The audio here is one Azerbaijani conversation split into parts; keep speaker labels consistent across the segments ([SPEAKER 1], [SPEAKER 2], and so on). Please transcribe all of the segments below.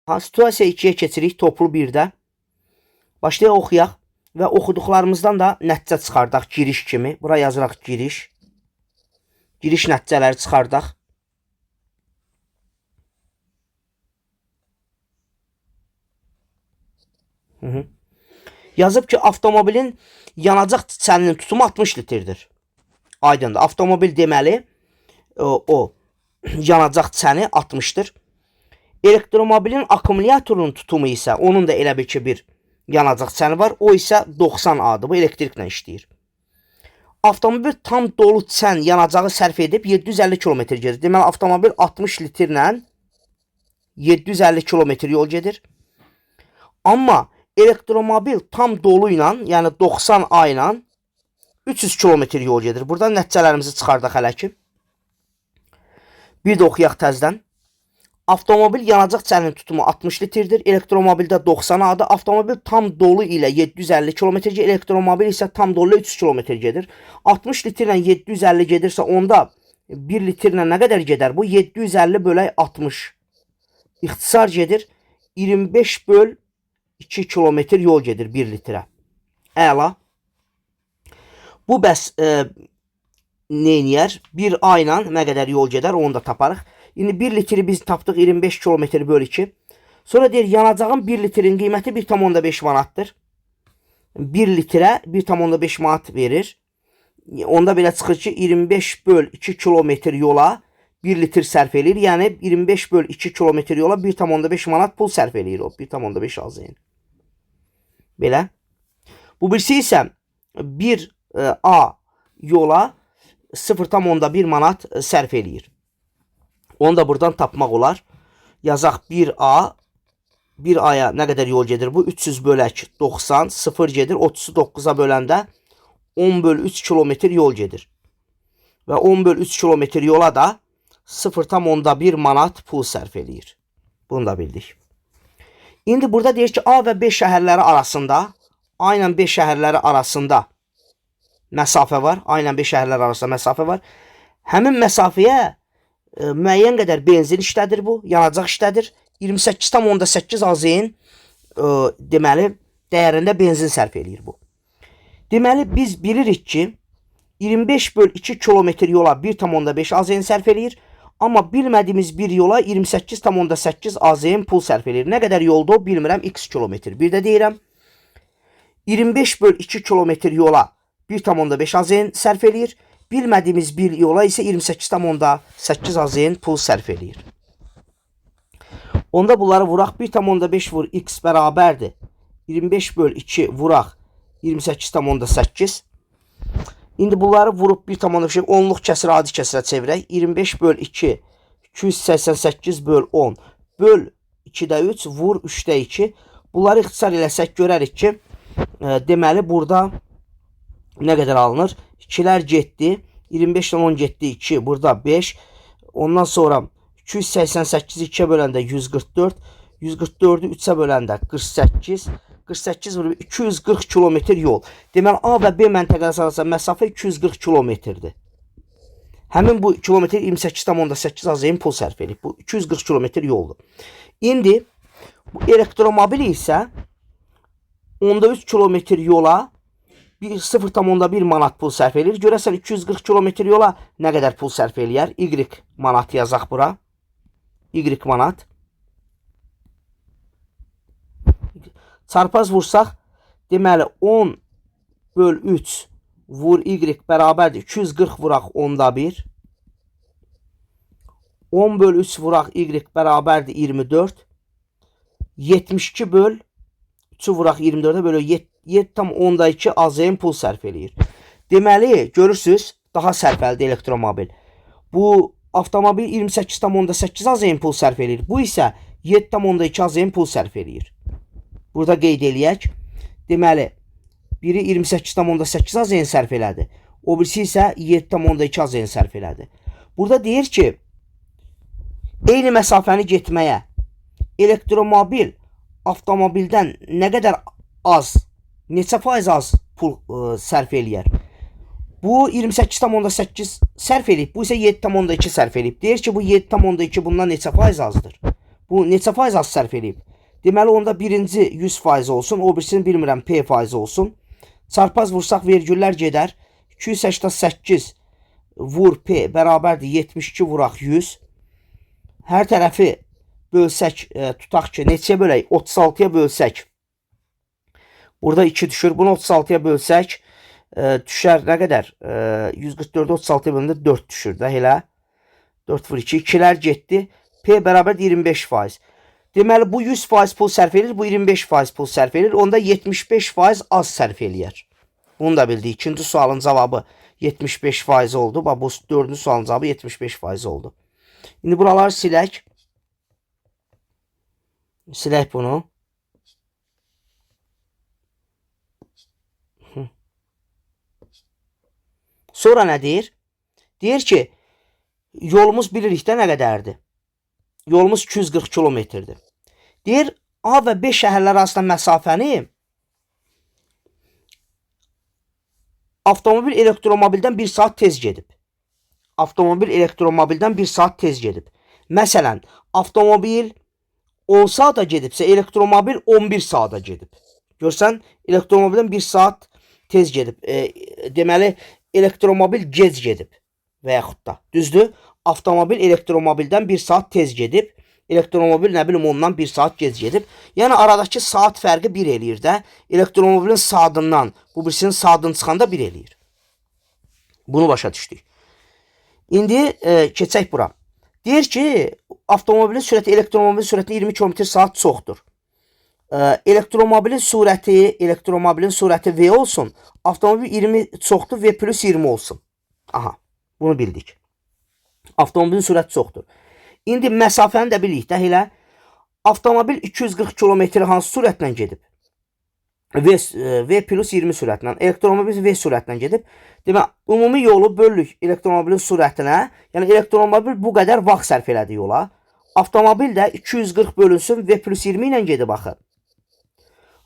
[SPEAKER 1] Situasiya 2-yə keçirik toplu 1-də. Başlayaq oxuyaq və oxuduqlarımızdan da nəticə çıxardaq giriş kimi. Bura yazıraq giriş. Giriş nəticələri çıxardaq. Yazıb ki, avtomobilin yanacaq çəninin tutumu 60 litrdir. Aydındır. Avtomobil deməli o yanacaq çəni 60-dır. Elektromobilin akkumulyatorunun tutumu isə onun da elə bir ki bir yanacaq çəni var. O isə 90 A'dır. Bu elektriklə işləyir. Avtomobil tam dolu çən yanacağı sərf edib 750 km gedir. Deməli avtomobil 60 litrlə 750 km yol gedir. Amma elektromobil tam dolu ilə, yəni 90 A ilə 300 km yol gedir. Buradan nəticələrimizi çıxardaq hələ ki. Bir də oxuyaq təzdən. Avtomobil yanacaq çəninin tutumu 60 litrdir. Elektromobildə 90 A'dır. Avtomobil tam dolu ilə 750 km gedir. Elektromobil isə tam dolu ilə 300 km gedir. 60 litrlə 750 gedirsə onda 1 litrlə nə qədər gedər? Bu 750 bölək 60. İxtisar gedir. 25 böl 2 kilometr yol gedir 1 litrə. Əla. Bu bəs neyniyər? 1 A ilə nə qədər yol gedər? Onu da taparıq. İndi 1 litri biz tapdıq 25 kilometr böl 2. Sonra deyir yanacağın 1 litrin qiyməti 1,5 manatdır. 1 litrə 1,5 manat verir. Onda belə çıxır ki 25 böl 2 kilometr yola 1 litr sərf eləyir. Yəni 25 böl 2 kilometr yola 1,5 manat pul sərf eləyir o. 1,5 az yəni. Belə. Bu birisi isə 1 A yola 0,1 manat sərf eləyir. Onu da buradan tapmaq olar. Yazaq 1 A. 1 A'ya nə qədər yol gedir? Bu 300 bölək 90. 0 gedir. 30'u 9'a böləndə 10 böl 3 kilometr yol gedir. Və 10 böl 3 kilometr yola da 0,1 manat pul sərf eləyir. Bunu da bildik. İndi burada deyir ki A və B şəhərləri arasında A ilə B şəhərləri arasında məsafə var. A ilə B şəhərləri arasında məsafə var. Həmin məsafəyə müəyyən qədər benzin işlədir bu. Yanacaq işlədir. 28,8 AZN deməli dəyərində benzin sərf eləyir bu. Deməli biz bilirik ki 25 böl 2 kilometr yola 1,5 AZN sərf eləyir. Amma bilmədiyimiz bir yola 28,8 AZN pul sərf eləyir. Nə qədər yolda o bilmirəm x kilometr. Bir də deyirəm 25 böl 2 kilometr yola 1,5 AZN sərf eləyir. Bilmədiyimiz bir yola isə 28,8 AZN pul sərf eləyir. Onda bunları vuraq. 1,5 vur x bərabərdir. 25 böl 2 vuraq 28,8. İndi bunları vurub 1,5 onluq kəsir adi kəsirə çevirək. 25 böl 2 288 böl 10 böl 2'də 3 vur 3'də 2. Bunları ixtisar eləsək görərik ki deməli burada nə qədər alınır? 2'lər getdi. 25'dən 10 getdi 2. Burada 5. Ondan sonra 288 2'yə böləndə 144. 144'ü 3'ə böləndə 48. 48 vurub 240 kilometr yol. Deməli A və B məntəqəsi arasında məsafə 240 kilometrdir. Həmin bu kilometr 28,8 AZN pul sərf edib. Bu 240 kilometr yoldur. İndi bu elektromobil isə 13 kilometr yola 0,1 manat pul sərf eləyir. Görəsən 240 kilometr yola nə qədər pul sərf eləyər? Y manat yazaq bura. Y manat. Çarpaz vursaq, deməli 10 böl 3 vur Y bərabərdir. 240 vuraq 10'da 1. 10 böl 3 vuraq Y bərabərdir 24. 72 böl 3'ü vuraq 24'ə bölü 7,2 AZN pul sərf eləyir. Deməli, görürsünüz, daha sərfəlidir elektromobil. Bu avtomobil 28,8 AZN pul sərf eləyir. Bu isə 7,2 AZN pul sərf eləyir. Burada qeyd eləyək. Deməli, biri 28,8 AZN sərf elədi. O birisi isə 7,2 AZN sərf elədi. Burada deyir ki, eyni məsafəni getməyə elektromobil avtomobildən nə qədər az, neçə faiz az pul sərf eləyər? Bu 28,8 sərf eləyib. Bu isə 7,2 sərf eləyib. Deyir ki, bu 7,2 bundan neçə faiz azdır? Bu neçə faiz az sərf eləyib? Deməli onda birinci 100% olsun, o birisini bilmirəm P faizi olsun. Çarpaz vursaq vergüllər gedər. 288 vur P bərabərdir 72 vuraq 100. Hər tərəfi bölsək, tutaq ki, neçəyə bölək? 36-ya bölsək. Burada 2 düşür. Bunu 36-ya bölsək, düşər nə qədər? 144-ü 36-ya bölündə 4 düşür də elə. 4 vur 2. 2'lər getdi. P bərabər 25%. Deməli bu 100% pul sərf edir, bu 25% pul sərf edir. Onda 75% az sərf eləyər. Bunu da bildik. İkinci sualın cavabı 75% oldu. Bax bu dördüncü sualın cavabı 75% oldu. İndi buraları silək. Silək bunu. Sonra nə deyir? Deyir ki, yolumuz bilirik də nə qədərdir? Yolumuz 240 kilometrdir. Deyir, A və B şəhərlər arasında məsafəni avtomobil elektromobildən 1 saat tez gedib. Avtomobil elektromobildən 1 saat tez gedib. Məsələn, avtomobil 10 saata gedibsə, elektromobil 11 saata gedib. Görsən, elektromobildən 1 saat tez gedib. Deməli, elektromobil gec gedib və yaxud da. Düzdür? Avtomobil elektromobildən 1 saat tez gedib. Elektromobil nə bilim ondan 1 saat gec gedib. Yəni aradakı saat fərqi 1 eləyir də. Elektromobilin saatından bu birisinin saatını çıxanda 1 eləyir. Bunu başa düşdük. İndi keçək bura. Deyir ki, avtomobilin sürəti elektromobilin sürətinə 20 km/saat çoxdur. Elektromobilin sürəti V olsun. Avtomobil 20 çoxdur, V plus 20 olsun. Aha, bunu bildik. Avtomobilin sürəti çoxdur. İndi məsafəni də bilirik də elə. Avtomobil 240 km hansı sürətlə gedib? V plus 20 sürətlə. Elektromobil V sürətlə gedib. Demək, ümumi yolu bölürük elektromobilin sürətinə. Yəni elektromobil bu qədər vaxt sərf elədi yola. Avtomobil də 240 bölünsün V plus 20 ilə gedib axı.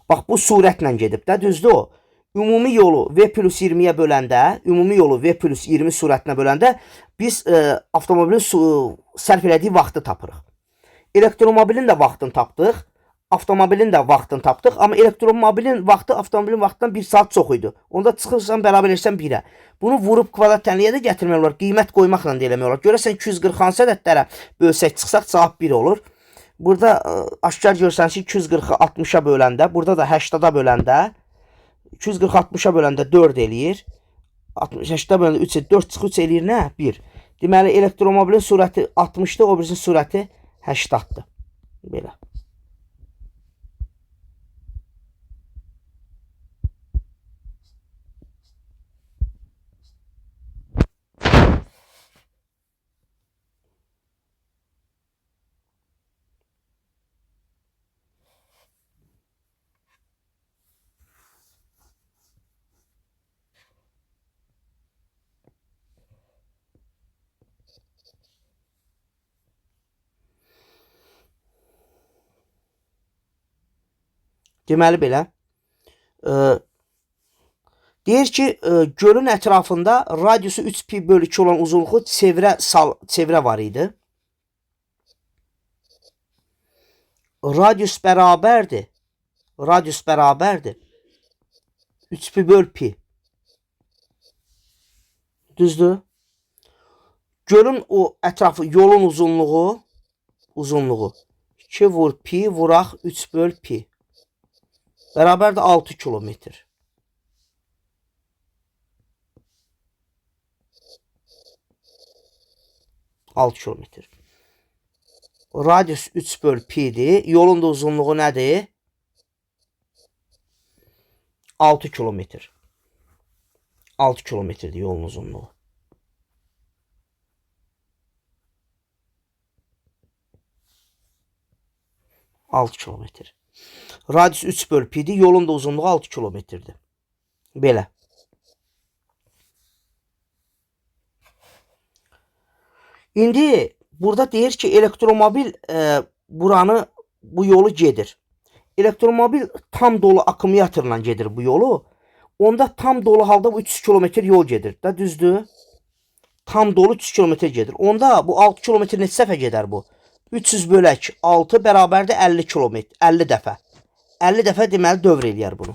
[SPEAKER 1] Bax bu sürətlə gedib də, düzdür o. Ümumi yolu V plus 20'yə böləndə, ümumi yolu V plus 20 sürətinə böləndə biz avtomobilin sərf elədiyi vaxtı tapırıq. Elektromobilin də vaxtını tapdıq, avtomobilin də vaxtını tapdıq, amma elektromobilin vaxtı avtomobilin vaxtından 1 saat çox idi. Onda çıxırsan, bərabər etsən 1-ə. Bunu vurub kvadrat tənliyə də gətirmək olar, qiymət qoymaqla da eləmək olar. Görəsən 240 hansı ədədlərə bölsək, çıxsaq cavab 1 olur. Burada aşkar görsəniz ki, 240'ı 60'a böləndə, burada da 80'a böləndə, 240 60'a böləndə 4 eləyir. 80'a böləndə 3, 4 çıx 3 eləyir nə? 1. Deməli, elektromobilin sürəti 60'dır, o birisinin sürəti 80'dır. Belə. Deməli belə. Deyir ki, gölün ətrafında radiusu 3pi bölü 2 olan uzunluğu çevrə var idi. Radius bərabərdir. 3pi böl pi. Düzdür? Gölün o ətrafı, yolun uzunluğu 2 vur pi vuraq 3 böl pi. Bərabər də 6 kilometr. Radius 3 böl pi'dir. Yolun da uzunluğu nədir? 6 kilometr. 6 kilometrdir yolun uzunluğu. Radius 3 böl pi'dir. Yolun da uzunluğu 6 kilometrdir. Belə. İndi burada deyir ki, elektromobil bu yolu gedir. Elektromobil tam dolu akkumulyatorla gedir bu yolu. Onda tam dolu halda bu 300 kilometr yol gedir. Da düzdür? Tam dolu 300 kilometr gedir. Onda bu 6 kilometr neçə səfə gedər bu? 300 bölək 6 bərabərdir 50 kilometr, 50 dəfə. 50 dəfə deməli dövr eləyər bunu.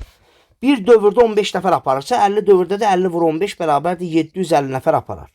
[SPEAKER 1] Bir dövrdə 15 nəfər aparırsa, 50 dövrdə də 50 vur 15 bərabərdir 750 nəfər aparar.